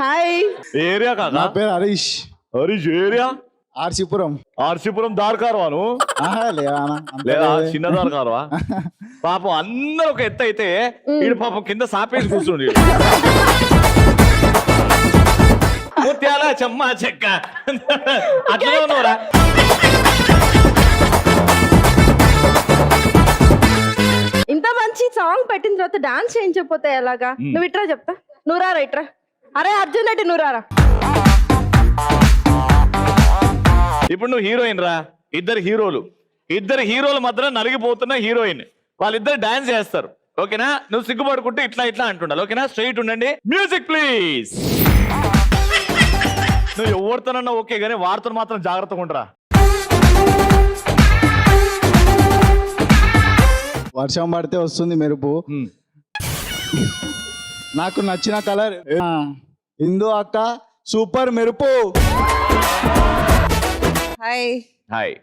[SPEAKER 4] హాయ్.
[SPEAKER 3] ఏరియా
[SPEAKER 7] నా
[SPEAKER 3] కాదా?
[SPEAKER 7] పేరు హరీష్.
[SPEAKER 3] ఏరియా
[SPEAKER 7] ఆర్సీపురం
[SPEAKER 3] దార్కారవాను
[SPEAKER 7] లేదా అన్న, అంత
[SPEAKER 3] లేదా
[SPEAKER 7] లేదు.
[SPEAKER 3] చిన్న దార్కారవా? పాపం అందరూ ఒక ఎత్తు అయితే వీడు పాపం కింద సాపేసి కూర్చుండి. ముత్యాల చెమ్మ చెక్క అట్లనే ఉన్నవరా?
[SPEAKER 4] ఇంత మంచి సాంగ్ పెట్టిన తర్వాత డాన్స్ చేయించకపోతే ఎలాగా? నువ్వు ఇట్రా, చెప్తా. నువ్వు రారా ఇట్రా. అరే అర్జున్ రెడ్డి, నువ్వు రారా.
[SPEAKER 3] ఇప్పుడు నువ్వు హీరోయిన్ రా, ఇద్దరు హీరోల మధ్యలో నలిగిపోతున్న హీరోయిన్, వాళ్ళిద్దరు డాన్స్ చేస్తారు. ఓకేనా? నువ్వు సిగ్గుపడుకుంటే ఇట్లా అంటుండాలి. ఓకేనా? స్ట్రైట్ ఉండండి. Music please. నువ్వు ఎవరితోనన్నా ఓకే కానీ వారితో మాత్రం జాగ్రత్తగా ఉండరా.
[SPEAKER 7] వర్షం పడితే వస్తుంది మెరుపు. నాకు నచ్చిన కలర్ ఇందు అక్క, సూపర్ మెరుపు.
[SPEAKER 3] Hi,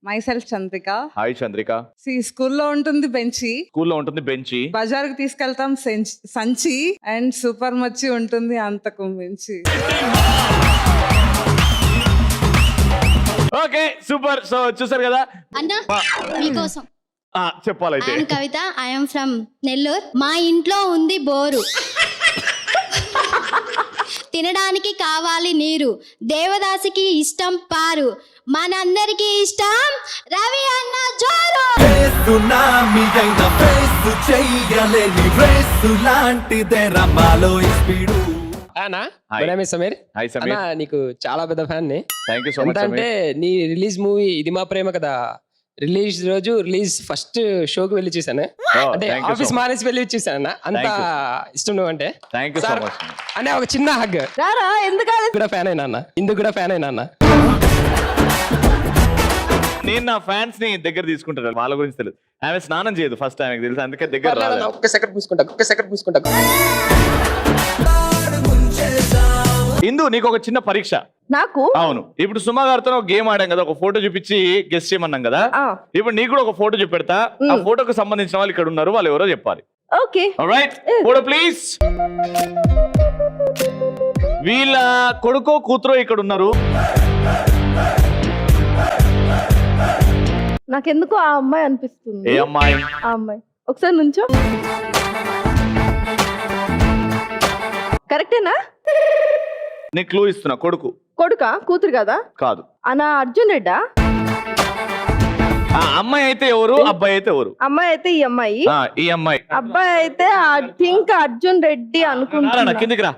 [SPEAKER 9] my self Chandrika.
[SPEAKER 3] Hi Chandrika.
[SPEAKER 9] స్కూల్లో ఉంటుంది
[SPEAKER 3] బెంచి,
[SPEAKER 9] బజార్కి తీసుకెళ్తాం సంచి, అండ్ సూపర్ మచ్చి ఉంటుంది అంతకు మించి.
[SPEAKER 3] Okay super. సో చూసారు కదా
[SPEAKER 8] అన్న, మీకోసం
[SPEAKER 3] చెప్పాలైతే.
[SPEAKER 8] కవిత, ఐఎమ్ ఫ్రమ్ నెల్లూరు. మా ఇంట్లో ఉంది బోరు, తినడానికి కావాలి నీరు, దేవదాసికి ఇష్టం పారు, మనందరికి ఇష్టం రవి అన్న జోరు.
[SPEAKER 11] సమీర్.
[SPEAKER 3] హాయ్ సమీర్.
[SPEAKER 11] నీకు చాలా పెద్ద ఫ్యాన్ ని.
[SPEAKER 3] Thank you so much.
[SPEAKER 11] అంటే నీ రిలీజ్ మూవీ ఇది మా ప్రేమ కదా, రిలీజ్ రోజు ఫస్ట్ షోకి వెళ్ళి చూసాను. అంటే ఆఫీస్ మానేసి వెళ్ళి చూసాను. అంత ఇష్టం నువ్వు అంటే.
[SPEAKER 3] Thank you so much.
[SPEAKER 11] అనే ఒక చిన్న హగ్.
[SPEAKER 4] రారా, ఎందుకు
[SPEAKER 11] కూడా ఫ్యాన్ అయినా అన్న, ఇందుకు కూడా ఫ్యాన్ అయినా అన్న.
[SPEAKER 3] నేను నా ఫ్యాన్స్ ని దగ్గర తీసుకుంటాను, వాళ్ళ గురించి తెలియదు. ఆమె స్నానం చేయదు ఫస్ట్, ఆమెకు తెలుసు, అందుకే దగ్గర రాలేదు.
[SPEAKER 11] ఒక్క సెకండ్ పూసుకుంటా.
[SPEAKER 3] ఇందు, నీకు ఒక చిన్న పరీక్ష.
[SPEAKER 4] నాకు?
[SPEAKER 3] అవును. ఇప్పుడు సుమా గారితో ఒక గేమ్ ఆడాం కదా, ఒక ఫోటో చూపించి గెస్ట్ చేయమన్నాం కదా. ఇప్పుడు నీకు కూడా ఒక ఫోటో చూపెడతా, ఆ ఫోటోకి సంబంధించిన వాళ్ళు ఇక్కడ ఉన్నారు, వాళ్ళు ఎవరో చెప్పాలి.
[SPEAKER 4] ఓకే.
[SPEAKER 3] Alright, photo please. వీళ్ళ కొడుకో కూతురో ఇక్కడ ఉన్నారు.
[SPEAKER 4] నాకెందుకు ఆ అమ్మాయి అనిపిస్తుంది.
[SPEAKER 3] ఏ అమ్మాయి?
[SPEAKER 4] ఆ అమ్మాయి. ఒకసారి నుంచో. కరెక్టేనా?
[SPEAKER 3] నీకు క్లూ ఇస్తున్నా.
[SPEAKER 4] కొడుకా? కూతురు కదా?
[SPEAKER 3] కాదు.
[SPEAKER 4] అనా అర్జున్ రెడ్డా?
[SPEAKER 3] అమ్మాయి అయితే ఎవరు, అబ్బాయి అయితే ఎవరు?
[SPEAKER 4] అమ్మాయి అయితే ఈ అమ్మాయి.
[SPEAKER 3] ఈ అమ్మాయి.
[SPEAKER 4] అబ్బాయి అయితే ఐ థింక్ అర్జున్ రెడ్డి అనుకుంటున్నా.
[SPEAKER 3] కిందికి రా.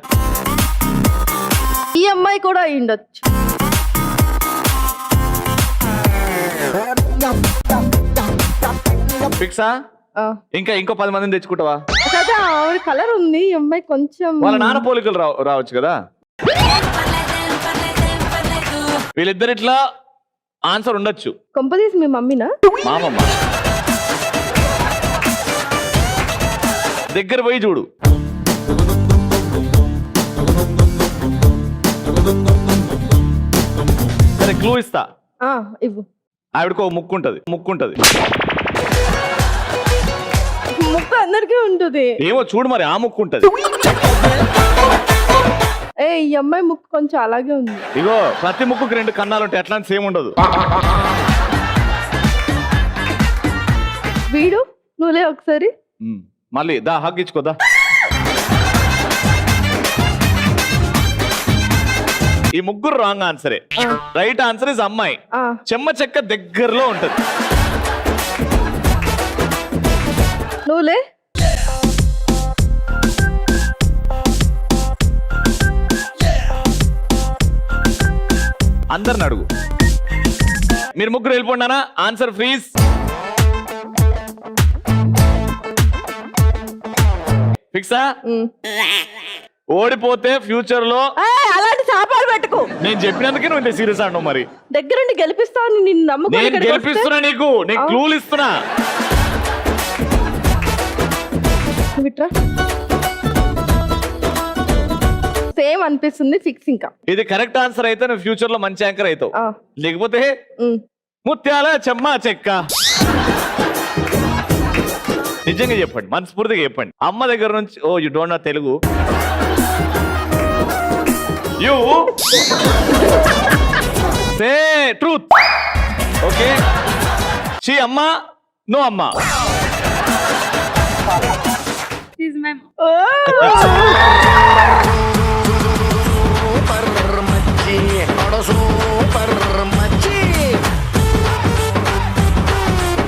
[SPEAKER 4] ఈ అమ్మాయి కూడా అయి ఉండొచ్చు.
[SPEAKER 3] ఫిక్సా? ఇంకా ఇంకో 10 మందిని తెచ్చుకుంటావా?
[SPEAKER 4] కదా, ఆవిడ కలర్ ఉంది. ఈ అమ్మాయి కొంచెం
[SPEAKER 3] వాళ్ళ నాన్న పోలికలు రావచ్చు కదా. వీళ్ళిద్దరు ఇట్లా ఆన్సర్ ఉండొచ్చు.
[SPEAKER 4] కొంపదీసి మీ మమ్మీనా?
[SPEAKER 3] మామమ్మ దగ్గర పోయి చూడు. సరే క్లూ ఇస్తా.
[SPEAKER 4] ఇవ్వు.
[SPEAKER 3] ఆవిడకో ముక్కు ఉంటది.
[SPEAKER 4] ముక్కు అందరికీ ఉంటుంది.
[SPEAKER 3] ఏమో చూడు మరి, ఆ ముక్కు ఉంటది.
[SPEAKER 4] ఈ అమ్మాయి ముక్కు కొంచెం అలాగే ఉంది.
[SPEAKER 3] ఇగో ప్రతి ముక్కుకి 2 కన్నాలు ఉంటాయి, అట్లాంటి సేమ్ ఉండదు.
[SPEAKER 4] వీడు నువ్వులే ఒకసారి.
[SPEAKER 3] మళ్ళీ దా హగ్ ఇచ్చుకోదా. ఈ ముగ్గురు రాంగ్ ఆన్సరే. రైట్ ఆన్సర్ ఇస్ అమ్మాయి. చెమ్మ చెక్క దగ్గరలో ఉంటది.
[SPEAKER 4] నువ్వులే.
[SPEAKER 3] అందరిని అడుగు. మీరు ముగ్గురు వెళ్ళిపోండానా? Answer freeze. ఫిక్సా? ఓడిపోతే ఫ్యూచర్ లో
[SPEAKER 4] అలాంటి చాపాలు పెట్టుకో.
[SPEAKER 3] నేను చెప్పినందుకే నువ్వు ఇంత సీరియస్ అంటావు. మరి
[SPEAKER 4] దగ్గరుండి గెలిపిస్తావు. నిన్ను నమ్ముకొని
[SPEAKER 3] నేను గెలిపిస్తున్నా, నీకు క్లూలు ఇస్తున్నా.
[SPEAKER 4] విట్రా సేమ్ అనిపిస్తుంది. ఫిక్స్. ఇంకా
[SPEAKER 3] ఇది కరెక్ట్ ఆన్సర్ అయితే నువ్వు ఫ్యూచర్ లో మంచి యాంకర్ అవుతావు. లేకపోతే ముత్యాల చెమ్మ చెక్క. నిజంగా చెప్పండి, మనస్ఫూర్తిగా చెప్పండి. అమ్మ దగ్గర నుంచి you don't know Telugu. You say truth. Okay, she అమ్మ, నో అమ్మ.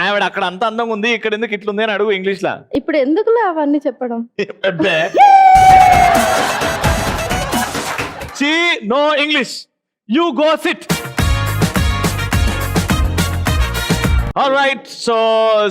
[SPEAKER 3] ఆవిడ అక్కడ అంత అందంగా ఉంది, ఇక్కడ ఎందుకు ఇట్లుంది అని అడుగు ఇంగ్లీష్ లా.
[SPEAKER 4] ఇప్పుడు ఎందుకులే అవన్నీ చెప్పడం.
[SPEAKER 3] She no English. You go sit. Alright, so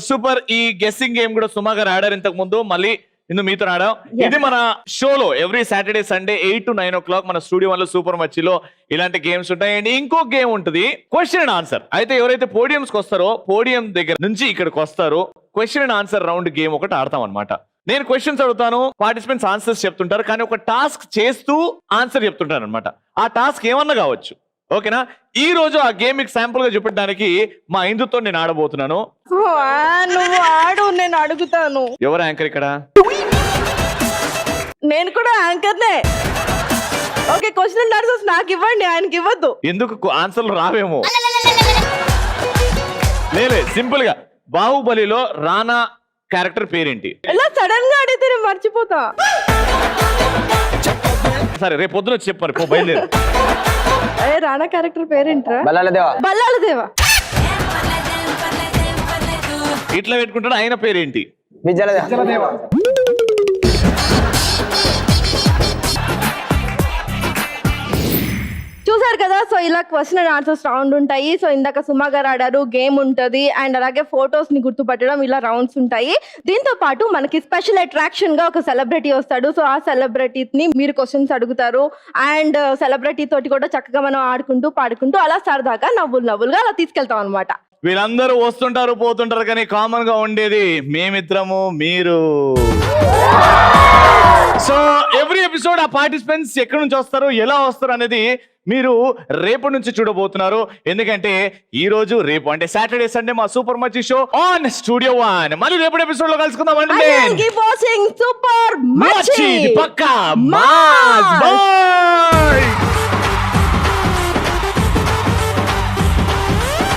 [SPEAKER 3] super. ఈ గెస్సింగ్ గేమ్ కూడా సుమా గారు ఆడారు ఇంతకు ముందు, మళ్ళీ ఇందు మీతో ఆడాం. ఇది మన షోలో every Saturday Sunday 8 to 9 o'clock మన స్టూడియో 1 లో సూపర్ మచ్చిలో ఇలాంటి గేమ్స్ ఉంటాయి. అండ్ ఇంకో గేమ్ ఉంటుంది, క్వశ్చన్ అండ్ ఆన్సర్. అయితే ఎవరైతే పోడియంస్ కి వస్తారో, పోడియం దగ్గర నుంచి ఇక్కడికి వస్తారో, question and answer round game ఒకటి ఆడతాం అనమాట. నేను క్వశ్చన్స్ అడుగుతాను, పార్టిసిపెంట్స్ ఆన్సర్స్ చెప్తుంటారు, కానీ ఒక టాస్క్ చేస్తూ ఆన్సర్ చెప్తుంటారు అనమాట. ఆ టాస్క్ ఏమన్నా కావచ్చు. ఓకేనా? ఈ రోజు ఆ గేమ్ మీకు శాంపుల్ గా చూపించడానికి మా ఇందుతో నేను ఆడబోతున్నాను.
[SPEAKER 4] నువ్వు ఆడు, నేను అడుగుతాను.
[SPEAKER 3] ఎవరు యాంకర్ ఇక్కడ?
[SPEAKER 4] నేను కూడా యాంకర్నే. ఓకే, క్వశ్చన్ అండ్ ఆన్సర్స్ నాకు ఇవ్వండి, ఆయనకి ఇవ్వద్దు.
[SPEAKER 3] ఎందుకు? ఆన్సర్లు రావేమో. లేలే, సింపుల్ గా బాహుబలిలో రానా క్యారెక్టర్ పేరేంటి?
[SPEAKER 4] ఇలా సడన్ గా అడిగితే నేను మర్చిపోతా.
[SPEAKER 3] సరే, రేపు పొద్దున వచ్చి చెప్పారు. పో, బయలుదేరు.
[SPEAKER 4] రానా క్యారెక్టర్ పేరేంట్రా?
[SPEAKER 6] బల్లాలదేవా.
[SPEAKER 4] బల్లాలదేవా.
[SPEAKER 3] ఇట్లా పెట్టుకుంటాడు. ఆయన పేరేంటి?
[SPEAKER 6] విజయలదేవా.
[SPEAKER 4] చూసారు కదా, సో ఇలా క్వశ్చన్ అండ్ ఆన్సర్స్ రౌండ్ ఉంటాయి. సో ఇందాక సుమా గారు ఆడారు, గేమ్ ఉంటది, అండ్ అలాగే ఫొటోస్ ని గుర్తుపట్టడం, ఇలా రౌండ్స్ ఉంటాయి. దీంతో పాటు మనకి స్పెషల్ అట్రాక్షన్ గా ఒక సెలబ్రిటీ వస్తాడు. సో ఆ సెలబ్రిటీని మీరు క్వశ్చన్స్ అడుగుతారు, అండ్ సెలబ్రిటీ తోటి కూడా చక్కగా మనం ఆడుకుంటూ పాడుకుంటూ అలా సరదాగా నవ్వులుగా అలా తీసుకెళ్తాం అనమాట.
[SPEAKER 3] వీళ్ళందరూ వస్తుంటారు, పోతుంటారు, కానీ కామన్ గా ఉండేది మేమిద్దరము, మీరు. సో ఎవ్రీ ఎపిసోడ్ ఆ పార్టిసిపెంట్స్ ఎక్కడి నుంచి వస్తారు, ఎలా వస్తారు అనేది మీరు రేపటి నుంచి చూడబోతున్నారు. ఎందుకంటే ఈ రోజు రేపు అంటే సాటర్డే సండే మా super Machi show on studio 1. మళ్ళీ రేపటి ఎపిసోడ్ లో కలుసుకుందాం.
[SPEAKER 4] సూపర్ మచ్చి
[SPEAKER 3] పక్కా. బాయ్.